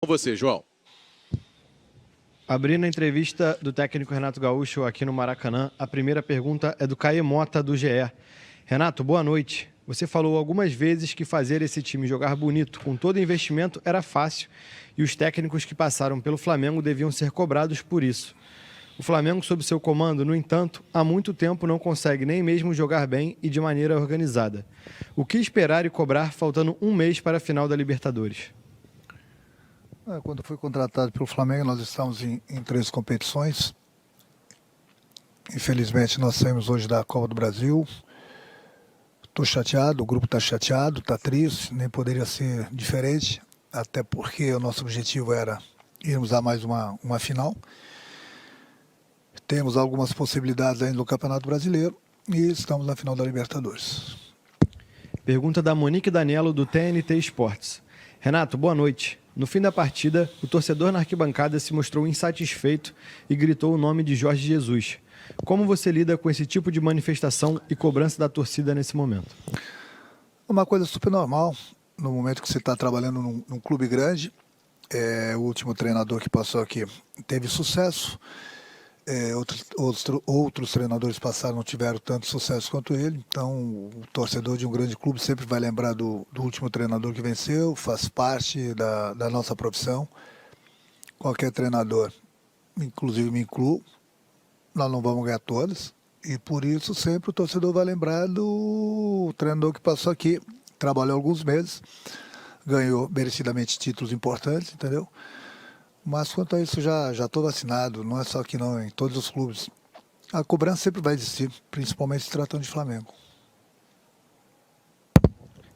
Com você, João. Abrindo a entrevista do técnico Renato Gaúcho aqui no Maracanã, a primeira pergunta é do Caê Mota, do GE. Renato, boa noite. Você falou algumas vezes que fazer esse time jogar bonito, com todo investimento, era fácil e os técnicos que passaram pelo Flamengo deviam ser cobrados por isso. O Flamengo, sob seu comando, no entanto, há muito tempo não consegue nem mesmo jogar bem e de maneira organizada. O que esperar e cobrar faltando um mês para a final da Libertadores? Quando fui contratado pelo Flamengo, nós estamos em 3 competições. Infelizmente, nós saímos hoje da Copa do Brasil. Estou chateado, o grupo está chateado, está triste, nem poderia ser diferente, até porque o nosso objetivo era irmos a mais uma final. Temos algumas possibilidades ainda no Campeonato Brasileiro e estamos na final da Libertadores. Pergunta da Monique Danello, do TNT Esportes. Renato, boa noite. No fim da partida, o torcedor na arquibancada se mostrou insatisfeito e gritou o nome de Jorge Jesus. Como você lida com esse tipo de manifestação e cobrança da torcida nesse momento? Uma coisa super normal, no momento que você está trabalhando num clube grande. O último treinador que passou aqui teve sucesso. Outros treinadores passaram, não tiveram tanto sucesso quanto ele. Então, o torcedor de um grande clube sempre vai lembrar do último treinador que venceu, faz parte da nossa profissão. Qualquer treinador, inclusive me incluo, nós não vamos ganhar todas. E por isso sempre o torcedor vai lembrar do treinador que passou aqui, trabalhou alguns meses, ganhou merecidamente títulos importantes, entendeu? Mas quanto a isso, já estou vacinado, não é só aqui não, em todos os clubes. A cobrança sempre vai existir, principalmente se tratando de Flamengo.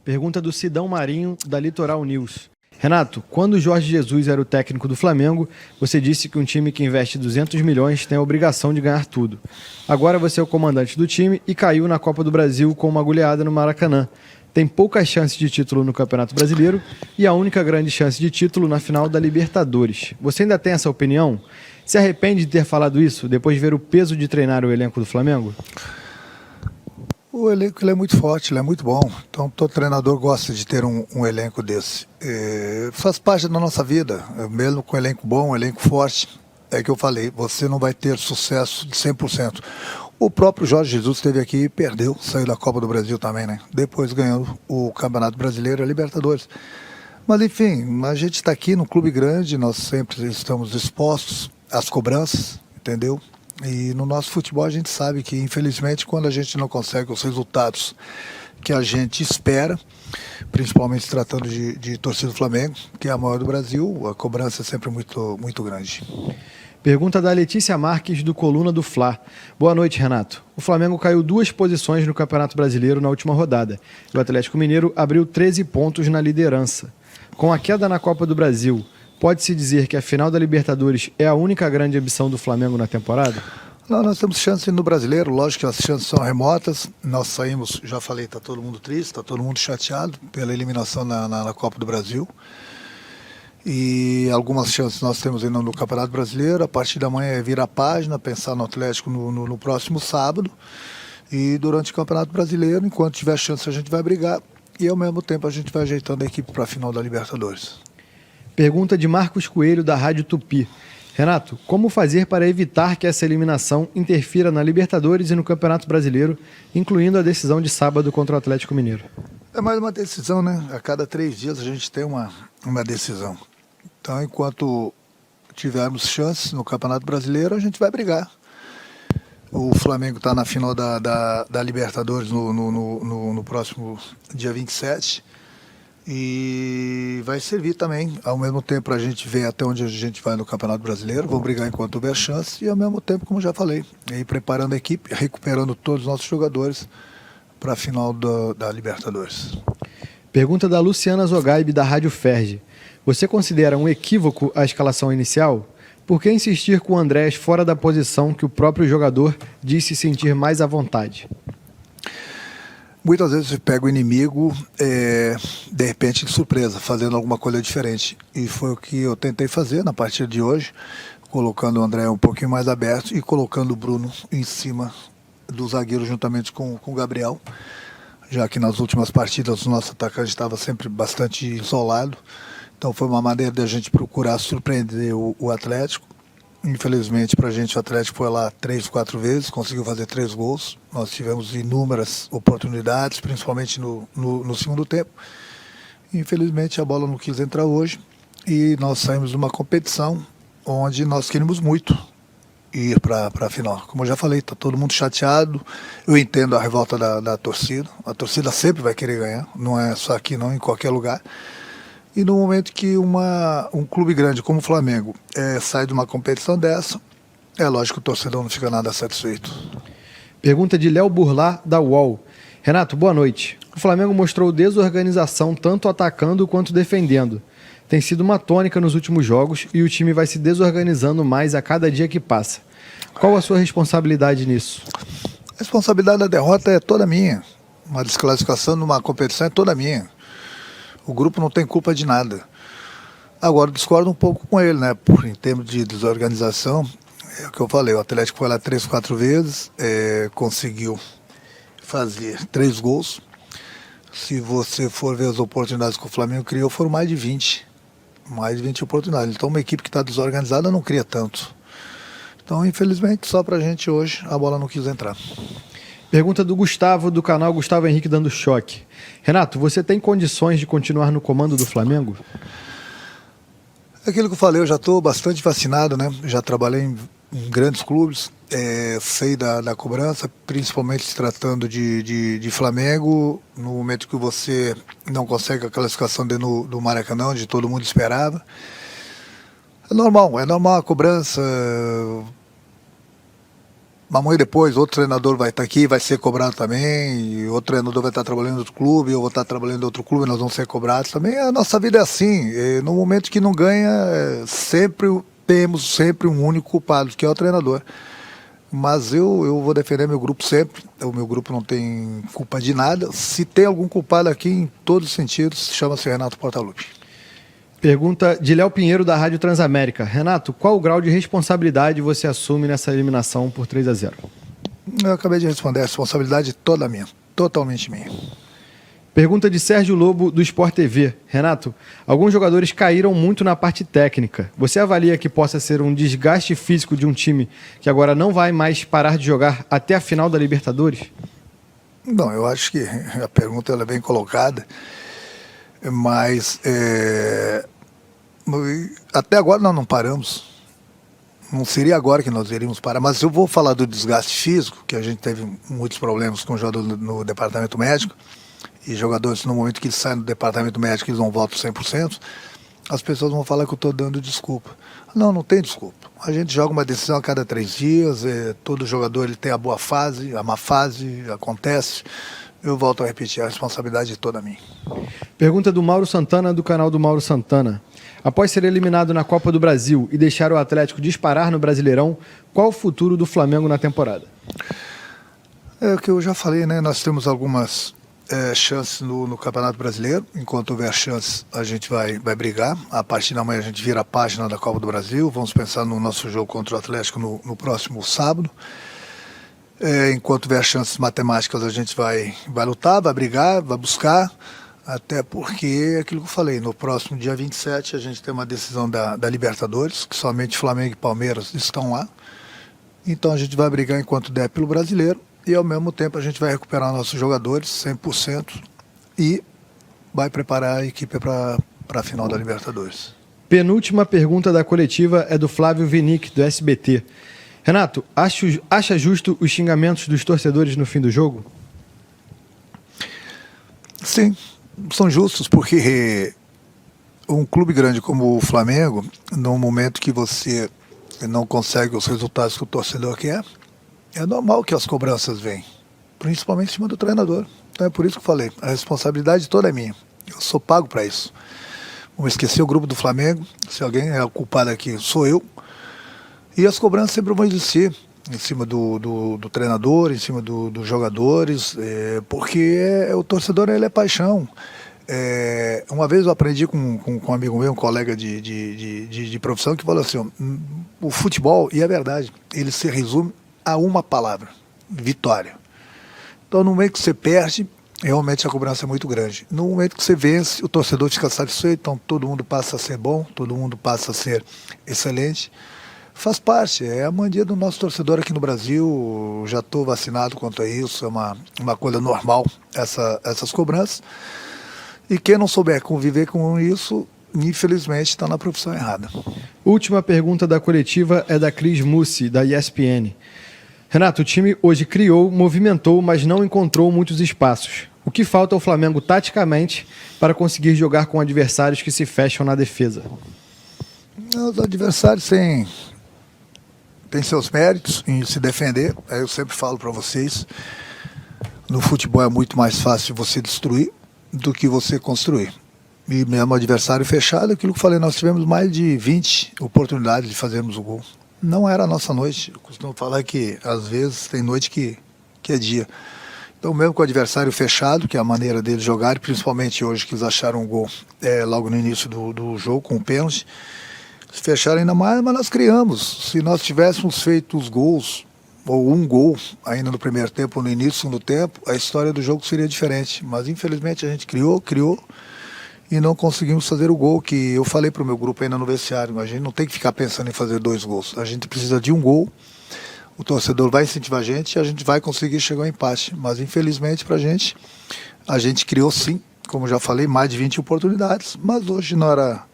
Pergunta do Sidão Marinho, da Litoral News. Renato, quando o Jorge Jesus era o técnico do Flamengo, você disse que um time que investe 200 milhões tem a obrigação de ganhar tudo. Agora você é o comandante do time e caiu na Copa do Brasil com uma goleada no Maracanã. Tem poucas chances de título no Campeonato Brasileiro e a única grande chance de título na final da Libertadores. Você ainda tem essa opinião? Se arrepende de ter falado isso depois de ver o peso de treinar o elenco do Flamengo? O elenco ele é muito forte, ele é muito bom. Então todo treinador gosta de ter um elenco desse. Faz parte da nossa vida, mesmo com um elenco bom, um elenco forte. É que eu falei, você não vai ter sucesso de 100%. O próprio Jorge Jesus esteve aqui e perdeu, saiu da Copa do Brasil também, né? Depois ganhou o Campeonato Brasileiro e a Libertadores. Mas enfim, a gente está aqui no clube grande, nós sempre estamos expostos às cobranças, entendeu? E no nosso futebol a gente sabe que, infelizmente, quando a gente não consegue os resultados que a gente espera, principalmente se tratando de torcida do Flamengo, que é a maior do Brasil, a cobrança é sempre muito, muito grande. Pergunta da Letícia Marques, do Coluna do Fla. Boa noite, Renato. O Flamengo caiu 2 posições no Campeonato Brasileiro na última rodada. O Atlético Mineiro abriu 13 pontos na liderança. Com a queda na Copa do Brasil, pode-se dizer que a final da Libertadores é a única grande ambição do Flamengo na temporada? Não, nós temos chance no Brasileiro, lógico que as chances são remotas. Nós saímos, já falei, está todo mundo triste, está todo mundo chateado pela eliminação na Copa do Brasil. E algumas chances nós temos ainda no Campeonato Brasileiro. A partir da manhã é virar a página, pensar no Atlético no próximo sábado. E durante o Campeonato Brasileiro, enquanto tiver chance, a gente vai brigar. E ao mesmo tempo a gente vai ajeitando a equipe para a final da Libertadores. Pergunta de Marcos Coelho, da Rádio Tupi. Renato, como fazer para evitar que essa eliminação interfira na Libertadores e no Campeonato Brasileiro, incluindo a decisão de sábado contra o Atlético Mineiro? É mais uma decisão, né? A cada 3 dias a gente tem uma decisão. Então, enquanto tivermos chances no Campeonato Brasileiro, a gente vai brigar. O Flamengo está na final da Libertadores no próximo dia 27. E vai servir também, ao mesmo tempo, para a gente ver até onde a gente vai no Campeonato Brasileiro. Vamos brigar enquanto houver chance. E ao mesmo tempo, como já falei, ir preparando a equipe, recuperando todos os nossos jogadores para a final da Libertadores. Pergunta da Luciana Zogaib, da Rádio Ferge. Você considera um equívoco a escalação inicial? Por que insistir com o Andrés fora da posição que o próprio jogador diz se sentir mais à vontade? Muitas vezes você pega o inimigo, de repente, de surpresa, fazendo alguma coisa diferente. E foi o que eu tentei fazer na partida de hoje, colocando o André um pouquinho mais aberto e colocando o Bruno em cima do zagueiro juntamente com o Gabriel. Já que nas últimas partidas o nosso atacante estava sempre bastante isolado. Então foi uma maneira de a gente procurar surpreender o Atlético. Infelizmente para a gente o Atlético foi lá 3, 4 vezes, conseguiu fazer 3 gols. Nós tivemos inúmeras oportunidades, principalmente no segundo tempo. Infelizmente a bola não quis entrar hoje e nós saímos de uma competição onde nós queríamos muito ir para a final. Como eu já falei, está todo mundo chateado. Eu entendo a revolta da torcida. A torcida sempre vai querer ganhar, não é só aqui não, em qualquer lugar. E no momento que um clube grande como o Flamengo sai de uma competição dessa, é lógico que o torcedor não fica nada satisfeito. Pergunta de Léo Burlá, da UOL. Renato, boa noite. O Flamengo mostrou desorganização tanto atacando quanto defendendo. Tem sido uma tônica nos últimos jogos e o time vai se desorganizando mais a cada dia que passa. Qual a sua responsabilidade nisso? A responsabilidade da derrota é toda minha. Uma desclassificação numa competição é toda minha. O grupo não tem culpa de nada. Agora, discordo um pouco com ele, né? Em termos de desorganização, é o que eu falei, o Atlético foi lá 3, 4 vezes, conseguiu fazer 3 gols. Se você for ver as oportunidades que o Flamengo criou, foram mais de 20. Mais de 20 oportunidades. Então, uma equipe que está desorganizada não cria tanto. Então, infelizmente, só pra gente hoje, a bola não quis entrar. Pergunta do Gustavo, do canal Gustavo Henrique Dando Choque. Renato, você tem condições de continuar no comando do Flamengo? Aquilo que eu falei, eu já estou bastante vacinado, né? Já trabalhei em grandes clubes, sei da cobrança, principalmente se tratando de Flamengo, no momento que você não consegue a classificação dentro do Maracanã, onde todo mundo esperava. É normal a cobrança. Amanhã depois, outro treinador vai estar aqui, vai ser cobrado também, e outro treinador vai estar trabalhando em outro clube, eu vou estar trabalhando em outro clube, nós vamos ser cobrados também. A nossa vida é assim, no momento que não ganha, temos sempre um único culpado, que é o treinador. Mas eu vou defender meu grupo sempre, o meu grupo não tem culpa de nada. Se tem algum culpado aqui, em todos os sentidos, chama-se Renato Portaluppi. Pergunta de Léo Pinheiro, da Rádio Transamérica. Renato, qual o grau de responsabilidade você assume nessa eliminação por 3-0? Eu acabei de responder, a responsabilidade toda minha, totalmente minha. Pergunta de Sérgio Lobo, do Sport TV. Renato, alguns jogadores caíram muito na parte técnica. Você avalia que possa ser um desgaste físico de um time que agora não vai mais parar de jogar até a final da Libertadores? Não, eu acho que a pergunta ela é bem colocada, mas até agora nós não paramos. Não seria agora que nós iríamos parar, mas eu vou falar do desgaste físico, que a gente teve muitos problemas com o jogador no departamento médico, e jogadores, no momento que eles saem do departamento médico, eles não voltam 100%, as pessoas vão falar que eu estou dando desculpa. Não tem desculpa. A gente joga uma decisão a cada 3 dias, todo jogador ele tem a boa fase, a má fase, acontece. Eu volto a repetir, a responsabilidade é toda minha. Pergunta do Mauro Santana, do canal do Mauro Santana. Após ser eliminado na Copa do Brasil e deixar o Atlético disparar no Brasileirão, qual o futuro do Flamengo na temporada? É o que eu já falei, né? Nós temos algumas chances no Campeonato Brasileiro. Enquanto houver chances, a gente vai brigar. A partir da manhã a gente vira a página da Copa do Brasil. Vamos pensar no nosso jogo contra o Atlético no próximo sábado. Enquanto houver chances matemáticas, a gente vai lutar, vai brigar, vai buscar. Até porque, aquilo que eu falei, no próximo dia 27 a gente tem uma decisão da Libertadores, que somente Flamengo e Palmeiras estão lá. Então a gente vai brigar enquanto der pelo Brasileiro. E ao mesmo tempo a gente vai recuperar nossos jogadores 100% e vai preparar a equipe para a final da Libertadores. Penúltima pergunta da coletiva é do Flávio Vinick, do SBT. Renato, acha justo os xingamentos dos torcedores no fim do jogo? Sim, são justos, porque um clube grande como o Flamengo, no momento que você não consegue os resultados que o torcedor quer, é normal que as cobranças venham, principalmente em cima do treinador. Então é por isso que eu falei, a responsabilidade toda é minha. Eu sou pago para isso. Vamos esquecer o grupo do Flamengo, se alguém é o culpado aqui, sou eu. E as cobranças sempre vão existir, em cima do treinador, em cima dos jogadores, porque o torcedor ele é paixão. Uma vez eu aprendi com um amigo meu, um colega de profissão, que falou assim, o futebol, e é verdade, ele se resume a uma palavra: vitória. Então no meio que você perde, realmente a cobrança é muito grande. No momento que você vence, o torcedor fica satisfeito, então todo mundo passa a ser bom, todo mundo passa a ser excelente. Faz parte, é a mania do nosso torcedor aqui no Brasil, já estou vacinado quanto a isso, é uma coisa normal essas cobranças. E quem não souber conviver com isso, infelizmente está na profissão errada. Última pergunta da coletiva é da Cris Mussi, da ESPN. Renato, o time hoje criou, movimentou, mas não encontrou muitos espaços. O que falta ao Flamengo taticamente para conseguir jogar com adversários que se fecham na defesa? Os adversários têm seus méritos em se defender. Eu sempre falo para vocês, no futebol é muito mais fácil você destruir do que você construir. E mesmo adversário fechado, aquilo que eu falei, nós tivemos mais de 20 oportunidades de fazermos o gol. Não era a nossa noite. Eu costumo falar que às vezes tem noite que é dia. Então mesmo com o adversário fechado, que é a maneira deles jogar, principalmente hoje que eles acharam um gol logo no início do jogo com o pênalti, se fecharam ainda mais, mas nós criamos. Se nós tivéssemos feito os gols, ou um gol ainda no primeiro tempo, ou no início do segundo tempo, a história do jogo seria diferente. Mas infelizmente a gente criou e não conseguimos fazer o gol, que eu falei para o meu grupo ainda no vestiário. A gente não tem que ficar pensando em fazer 2 gols. A gente precisa de um gol, o torcedor vai incentivar a gente e a gente vai conseguir chegar ao empate. Mas infelizmente para a gente criou sim, como já falei, mais de 20 oportunidades, mas hoje não era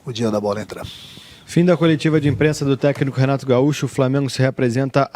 o dia da bola entrar. Fim da coletiva de imprensa do técnico Renato Gaúcho, o Flamengo se representa